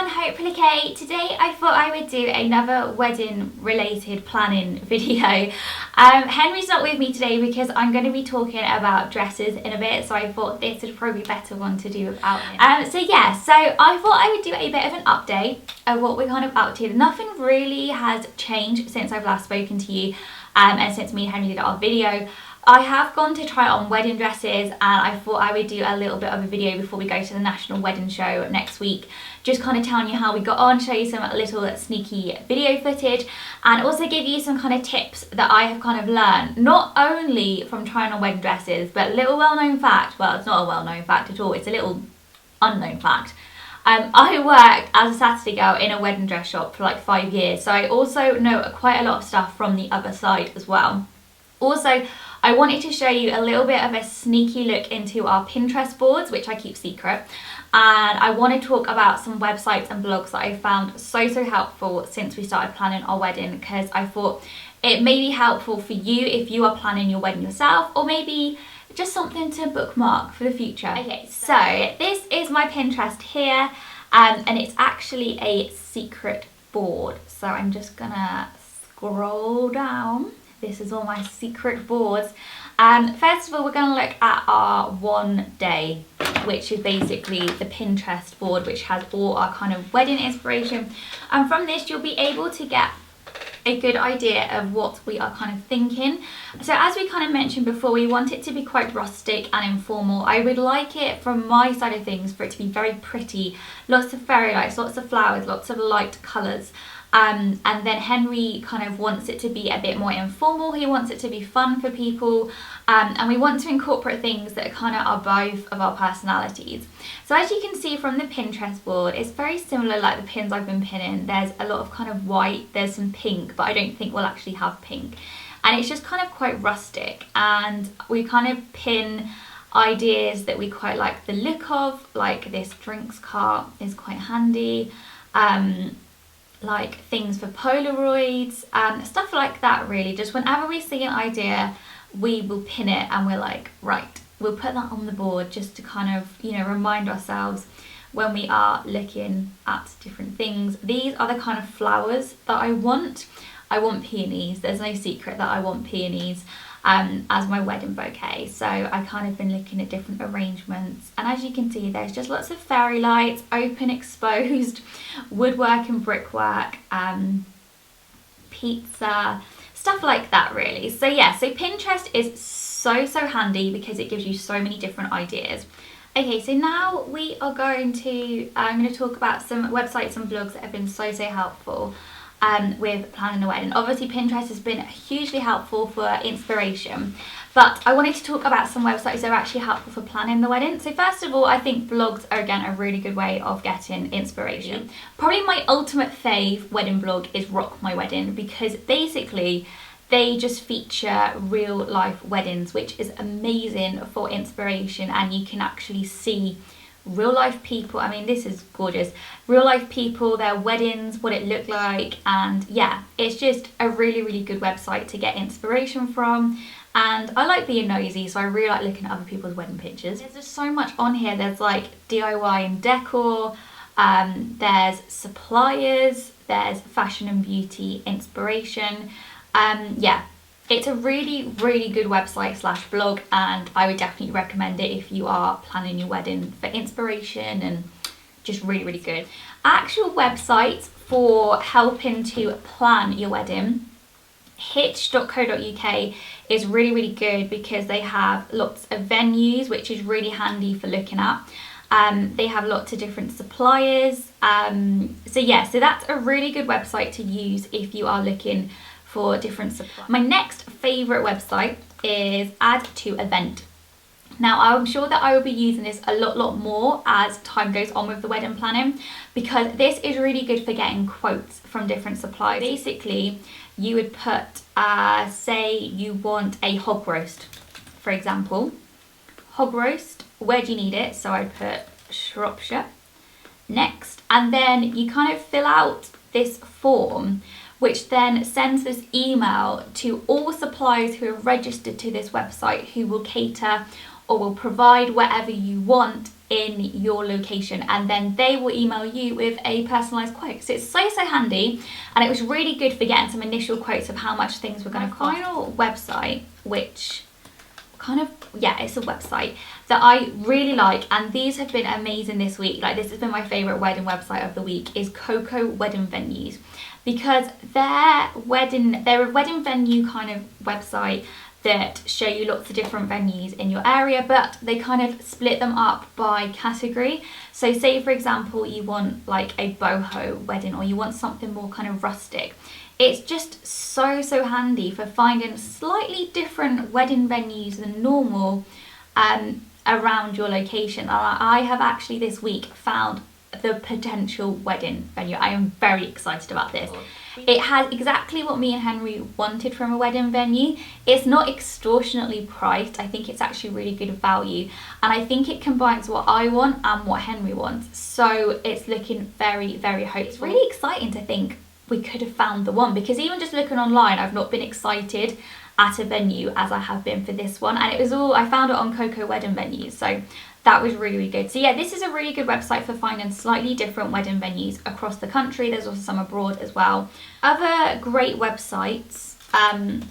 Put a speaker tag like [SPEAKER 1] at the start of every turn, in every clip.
[SPEAKER 1] everyone, hopefully okay. Today I thought I would do another wedding related planning video. Henry's not with me today because I'm going to be talking about dresses in a bit, so I thought this would probably be a better one to do without him. So I thought I would do a bit of an update of what we're kind of up to. Nothing really has changed since I've last spoken to you and since me and Henry did our video. I have gone to try on wedding dresses, and I thought I would do a little bit of a video before we go to the National Wedding Show next week, just kind of telling you how we got on, show you some little sneaky video footage, and also give you some kind of tips that I have kind of learned, not only from trying on wedding dresses, but a little well-known fact. Well, it's not a well-known fact at all, it's a little unknown fact. I worked as a Saturday girl in a wedding dress shop for like 5 years, so I also know quite a lot of stuff from the other side as well. Also, I wanted to show you a little bit of a sneaky look into our Pinterest boards, which I keep secret. And I want to talk about some websites and blogs that I found so helpful since we started planning our wedding, because I thought it may be helpful for you if you are planning your wedding yourself, or maybe just something to bookmark for the future. Okay, so this is my Pinterest here, and it's actually a secret board. So I'm just gonna scroll down. This is all my secret boards. First of all, we're going to look at our one day, which is basically the Pinterest board, which has all our kind of wedding inspiration. And from this, you'll be able to get a good idea of what we are kind of thinking. So as we kind of mentioned before, we want it to be quite rustic and informal. I would like it, from my side of things, for it to be very pretty, lots of fairy lights, lots of flowers, lots of light colours. And then Henry kind of wants it to be a bit more informal. He wants it to be fun for people, and we want to incorporate things that kind of are both of our personalities. So as you can see from the Pinterest board, it's very similar like the pins I've been pinning. There's a lot of kind of white, there's some pink, but I don't think we'll actually have pink. And it's just kind of quite rustic, and we kind of pin ideas that we quite like the look of, like this drinks cart is quite handy. Like things for Polaroids and stuff like that, really. Just whenever we see an idea, we will pin it and we're like, right, we'll put that on the board just to kind of, you know, remind ourselves when we are looking at different things. These are the kind of flowers that I want. I want peonies. There's no secret that I want peonies as my wedding bouquet. So I kind of been looking at different arrangements, and as you can see, there's just lots of fairy lights, open, exposed, woodwork and brickwork, pizza, stuff like that, really. So yeah, so Pinterest is so handy because it gives you so many different ideas. Okay, so now we are going to, I'm going to talk about some websites and blogs that have been so helpful with planning a wedding. Obviously Pinterest has been hugely helpful for inspiration, but I wanted to talk about some websites that are actually helpful for planning the wedding. So first of all, I think blogs are again a really good way of getting inspiration. Probably my ultimate fave wedding blog is Rock My Wedding, because basically they just feature real life weddings, which is amazing for inspiration, and you can actually see real life people. I mean, this is gorgeous. Real life people, their weddings, what it looked like, and yeah, it's just a really good website to get inspiration from. And I like being nosy, so I really like looking at other people's wedding pictures. There's just so much on here. There's like DIY and decor, there's suppliers, there's fashion and beauty inspiration. Yeah, it's a really good website slash blog, and I would definitely recommend it if you are planning your wedding for inspiration, and just really good. Actual websites for helping to plan your wedding, hitch.co.uk is really good because they have lots of venues, which is really handy for looking at. They have lots of different suppliers. So yeah, so that's a really good website to use if you are looking for different supplies. My next favourite website is Add to Event. Now, I'm sure that I will be using this a lot more as time goes on with the wedding planning, because this is really good for getting quotes from different suppliers. Basically, you would put, say you want a hog roast, for example. Hog roast, where do you need it? So I put Shropshire. Next, and then you kind of fill out this form, which then sends this email to all suppliers who are registered to this website, who will cater or will provide whatever you want in your location, and then they will email you with a personalized quote. So it's so handy, and it was really good for getting some initial quotes of how much things were going to cost. Final website, which it's a website that I really like, and these have been amazing this week. Like, this has been my favorite wedding website of the week, is Coco Wedding Venues, because they're a wedding venue kind of website that show you lots of different venues in your area, but they kind of split them up by category. So say for example you want like a boho wedding, or you want something more kind of rustic. It's just so handy for finding slightly different wedding venues than normal around your location. I have actually this week found the potential wedding venue. I am very excited about this. It has exactly what me and Henry wanted from a wedding venue. It's not extortionately priced. I think it's actually really good value, and I think it combines what I want and what Henry wants. So it's looking very hopeful. It's really exciting to think we could have found the one, because even just looking online, I've not been excited at a venue as I have been for this one, and I found it on Coco Wedding Venues, so that was really good. So yeah, this is a really good website for finding slightly different wedding venues across the country. There's also some abroad as well. Other great websites, I've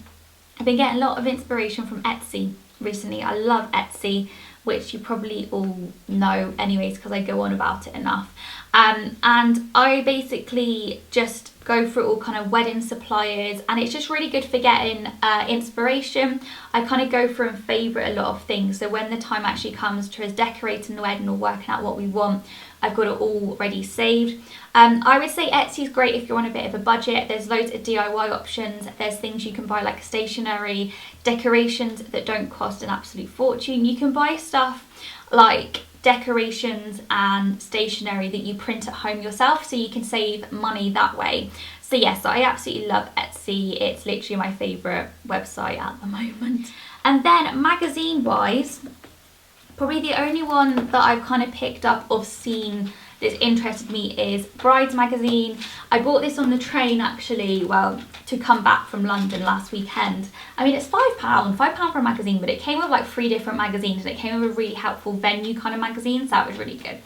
[SPEAKER 1] been getting a lot of inspiration from Etsy recently. I love Etsy, which you probably all know anyways because I go on about it enough. And I basically just go through all kind of wedding suppliers, and it's just really good for getting inspiration. I kind of go through and favourite a lot of things, so when the time actually comes to us decorating the wedding or working out what we want, I've got it all ready saved. I would say Etsy is great if you're on a bit of a budget. There's loads of DIY options. There's things you can buy like stationery, decorations that don't cost an absolute fortune. You can buy stuff like decorations and stationery that you print at home yourself, so you can save money that way. So yes, I absolutely love Etsy. It's literally my favourite website at the moment. And then magazine wise, probably the only one that I've kind of picked up or seen that's interested me is Brides magazine. I bought this on the train actually, well, to come back from London last weekend. I mean, it's £5 for a magazine, but it came with like 3 different magazines, and it came with a really helpful venue kind of magazine, so that was really good.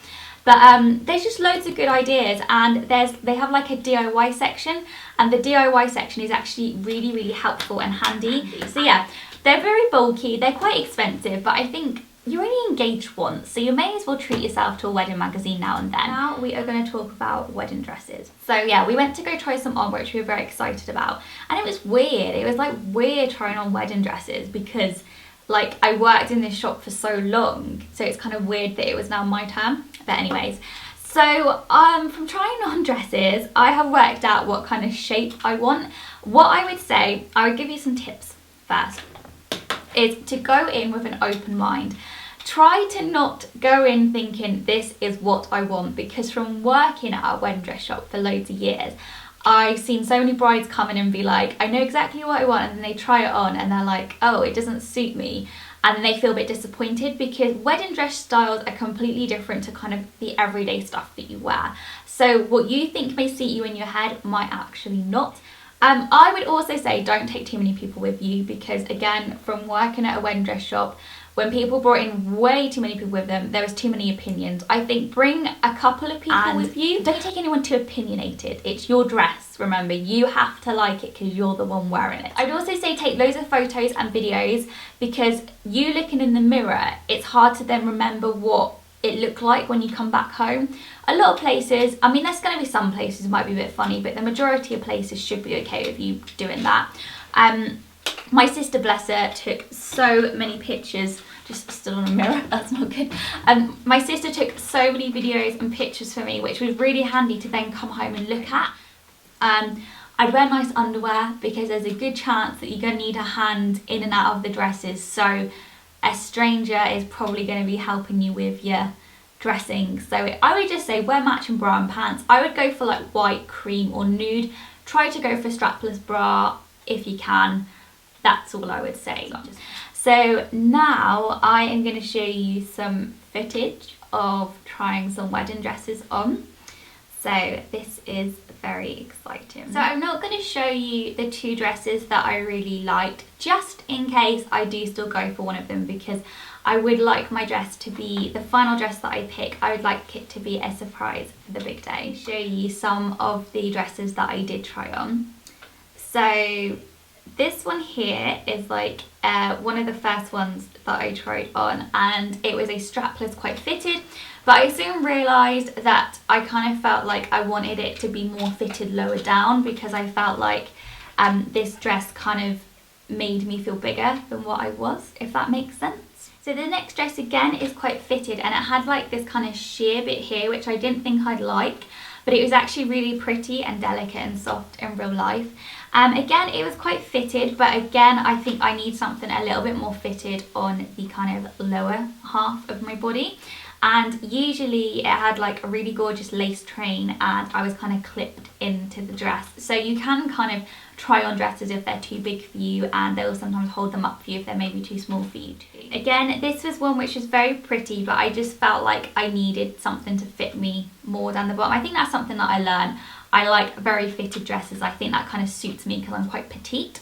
[SPEAKER 1] But there's just loads of good ideas, and they have like a DIY section, and the DIY section is actually really helpful and handy. So yeah, they're very bulky, they're quite expensive, but I think you only engage once, so you may as well treat yourself to a wedding magazine now and then. Now we are going to talk about wedding dresses. So yeah, we went to go try some on, which we were very excited about, and it was weird. It was like weird trying on wedding dresses because like I worked in this shop for so long, so it's kind of weird that it was now my turn. But anyways, so from trying on dresses, I have worked out what kind of shape I want. What I would say, I would give you some tips first, is to go in with an open mind. Try to not go in thinking this is what I want, because from working at a wedding dress shop for loads of years, I've seen so many brides come in and be like, I know exactly what I want, and then they try it on and they're like, oh, it doesn't suit me, and then they feel a bit disappointed, because wedding dress styles are completely different to kind of the everyday stuff that you wear. So what you think may suit you in your head might actually not. I would also say don't take too many people with you, because again, from working at a wedding dress shop, when people brought in way too many people with them, there was too many opinions. I think bring a couple of people with you. Don't take anyone too opinionated. It's your dress, remember. You have to like it because you're the one wearing it. I'd also say take loads of photos and videos, because you looking in the mirror, it's hard to then remember what it looked like when you come back home. A lot of places, I mean, there's going to be some places might be a bit funny, but the majority of places should be okay with you doing that. My sister, bless her, took so many pictures, just still on a mirror, that's not good. My sister took so many videos and pictures for me, which was really handy to then come home and look at. I'd wear nice underwear, because there's a good chance that you're going to need a hand in and out of the dresses, so a stranger is probably going to be helping you with your dressing. So I would just say wear matching bra and pants. I would go for like white, cream or nude. Try to go for strapless bra if you can. That's all I would say. So now I am going to show you some footage of trying some wedding dresses on. So this is very exciting. So I'm not going to show you the 2 dresses that I really liked, just in case I do still go for one of them, because I would like my dress to be, the final dress that I pick, I would like it to be a surprise for the big day. I'll show you some of the dresses that I did try on. So this one here is like one of the first ones that I tried on, and it was a strapless, quite fitted, but I soon realised that I kind of felt like I wanted it to be more fitted lower down, because I felt like this dress kind of made me feel bigger than what I was, if that makes sense. So the next dress again is quite fitted, and it had like this kind of sheer bit here, which I didn't think I'd like, but it was actually really pretty and delicate and soft in real life. Again, it was quite fitted, but again, I think I need something a little bit more fitted on the kind of lower half of my body. And usually it had like a really gorgeous lace train, and I was kind of clipped into the dress. So you can kind of try on dresses if they're too big for you, and they'll sometimes hold them up for you if they're maybe too small for you too. Again, this was one which was very pretty, but I just felt like I needed something to fit me more down the bottom. I think that's something that I learned. I like very fitted dresses. I think that kind of suits me because I'm quite petite.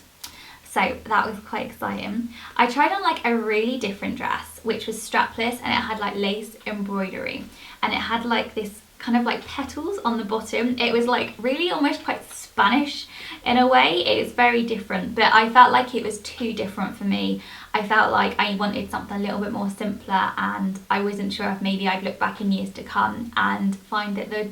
[SPEAKER 1] So that was quite exciting. I tried on like a really different dress, which was strapless, and it had like lace embroidery, and it had like this kind of like petals on the bottom. It was like really almost quite Spanish in a way. It is very different, but I felt like it was too different for me. I felt like I wanted something a little bit more simpler, and I wasn't sure if maybe I'd look back in years to come and find that the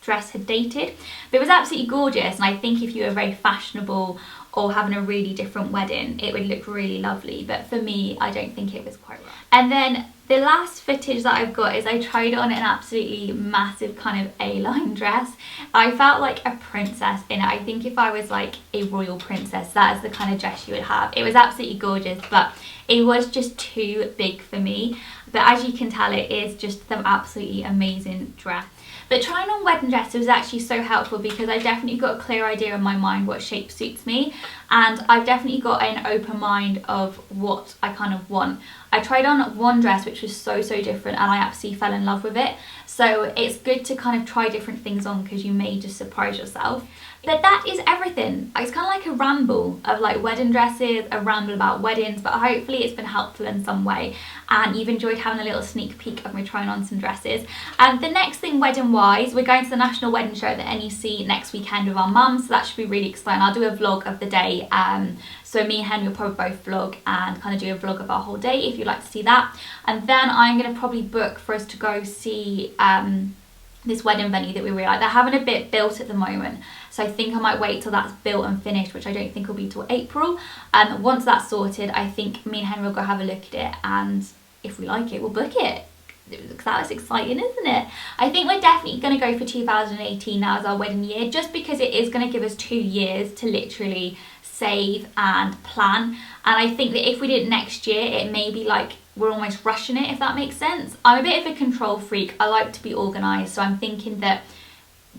[SPEAKER 1] dress had dated. But it was absolutely gorgeous, and I think if you were very fashionable or having a really different wedding, it would look really lovely. But for me, I don't think it was quite right. And then the last footage that I've got is I tried on an absolutely massive kind of A-line dress. I felt like a princess in it. I think if I was like a royal princess, that is the kind of dress you would have. It was absolutely gorgeous, but it was just too big for me. But as you can tell, it is just an absolutely amazing dress. But trying on wedding dresses was actually so helpful, because I definitely got a clear idea in my mind what shape suits me, and I've definitely got an open mind of what I kind of want. I tried on one dress which was so different, and I absolutely fell in love with it. So it's good to kind of try different things on, because you may just surprise yourself. But that is everything. It's kind of like a ramble of like wedding dresses, a ramble about weddings, but hopefully it's been helpful in some way, and you've enjoyed having a little sneak peek of me trying on some dresses. And the next thing wedding wise, we're going to the National Wedding Show at the NEC next weekend with our mums, so that should be really exciting. I'll do a vlog of the day. So me and Henry will probably both vlog and kind of do a vlog of our whole day if you'd like to see that. And then I'm going to probably book for us to go see this wedding venue that we really like. They're having a bit built at the moment, so I think I might wait till that's built and finished, which I don't think will be till April. And once that's sorted, I think me and Henry will go have a look at it, and if we like it, we'll book it. That was exciting, isn't it? I think we're definitely going to go for 2018 now as our wedding year, just because it is going to give us 2 years to literally save and plan. And I think that if we did it next year, it may be like we're almost rushing it, if that makes sense. I'm a bit of a control freak. I like to be organised, so I'm thinking that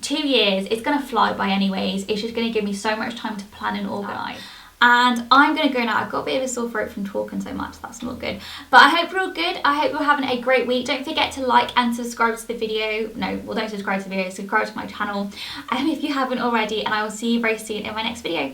[SPEAKER 1] 2 years, it's going to fly by anyways. It's just going to give me so much time to plan and organise. And I'm going to go now. I've got a bit of a sore throat from talking so much. That's not good. But I hope you're all good. I hope you're having a great week. Don't forget to like and subscribe to the video. No, well, don't subscribe to the video. Subscribe to my channel if you haven't already. And I will see you very soon in my next video.